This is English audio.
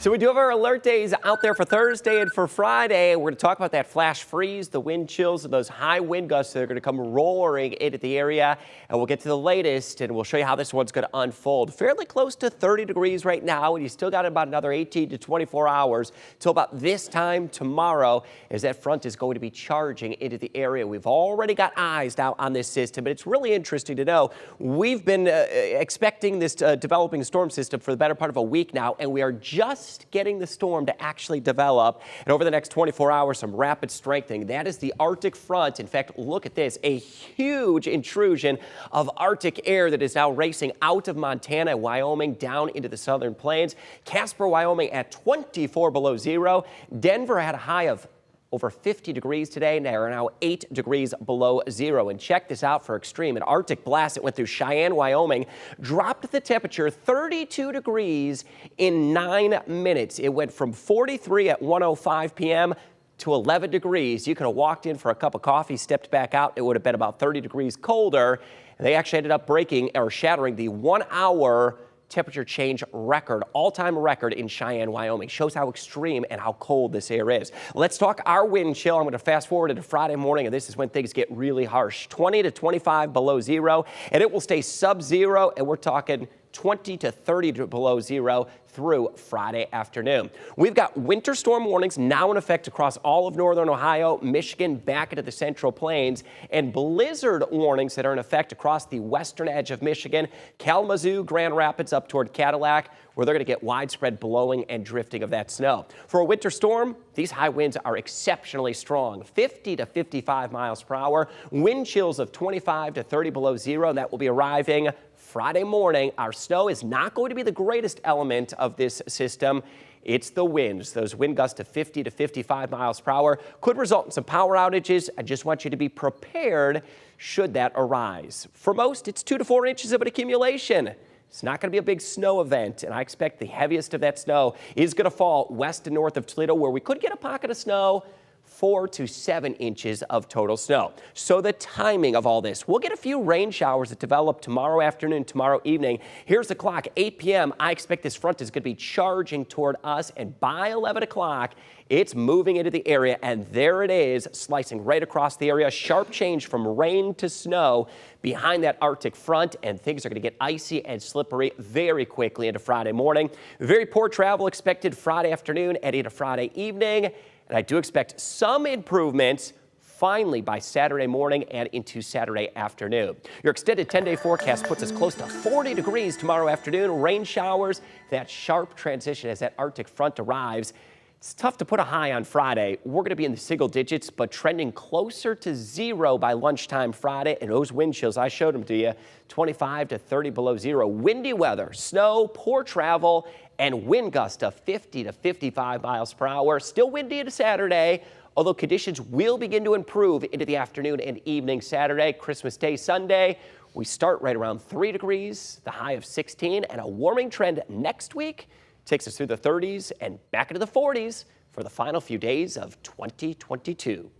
So we do have our alert days out there for Thursday and for Friday. We're going to talk about that flash freeze, the wind chills, and those high wind gusts that are going to come roaring into the area. And we'll get to the latest, and we'll show you how this one's going to unfold. Fairly close to 30 degrees right now, and you still got about another 18 to 24 hours till about this time tomorrow as that front is going to be charging into the area. We've already got eyes now on this system, but it's really interesting to know. We've been expecting this developing storm system for the better part of a week now, and we are just getting the storm to actually develop. And over the next 24 hours, some rapid strengthening. That is the Arctic front. In fact, look at this, a huge intrusion of Arctic air that is now racing out of Montana and Wyoming down into the southern plains. Casper, Wyoming at 24 below zero. Denver had a high of over 50 degrees today, and they are now 8 degrees below zero. And check this out for extreme. An Arctic blast that went through Cheyenne, Wyoming, dropped the temperature 32 degrees in 9 minutes. It went from 43 at 1:05 p.m. to 11 degrees. You could have walked in for a cup of coffee, stepped back out. It would have been about 30 degrees colder. And they actually ended up breaking or shattering the 1 hour temperature change record, all-time record in Cheyenne, Wyoming. Shows how extreme and how cold this air is. Let's talk our wind chill. I'm going to fast forward to Friday morning, and this is when things get really harsh. 20 to 25 below zero, and it will stay sub-zero, and we're talking 20 to 30 below zero through Friday afternoon. We've got winter storm warnings now in effect across all of northern Ohio, Michigan, back into the central plains, and blizzard warnings that are in effect across the western edge of Michigan, Kalamazoo, Grand Rapids up toward Cadillac, where they're going to get widespread blowing and drifting of that snow. For a winter storm, these high winds are exceptionally strong, 50 to 55 miles per hour, wind chills of 25 to 30 below zero, and that will be arriving Friday morning. Our snow is not going to be the greatest element of this system. It's the winds. Those wind gusts of 50 to 55 miles per hour could result in some power outages. I just want you to be prepared should that arise. For most, it's 2 to 4 inches of an accumulation. It's not going to be a big snow event, and I expect the heaviest of that snow is going to fall west and north of Toledo, where we could get a pocket of snow. 4 to 7 inches of total snow. So the timing of all this, we'll get a few rain showers that develop tomorrow afternoon, tomorrow evening. Here's the clock, 8 p.m. I expect this front is going to be charging toward us, and by 11 o'clock, it's moving into the area, and there it is, slicing right across the area. Sharp change from rain to snow behind that Arctic front, and things are going to get icy and slippery very quickly into Friday morning. Very poor travel expected Friday afternoon and into Friday evening. And I do expect some improvements finally by Saturday morning and into Saturday afternoon. Your extended 10-day forecast puts us close to 40 degrees tomorrow afternoon. Rain showers, that sharp transition as that Arctic front arrives. It's tough to put a high on Friday. We're going to be in the single digits, but trending closer to zero by lunchtime Friday. And those wind chills, I showed them to you, 25 to 30 below zero. Windy weather, snow, poor travel, and wind gusts of 50 to 55 miles per hour. Still windy into Saturday, although conditions will begin to improve into the afternoon and evening Saturday. Christmas Day, Sunday, we start right around 3 degrees, the high of 16, and a warming trend next week takes us through the 30s and back into the 40s for the final few days of 2022.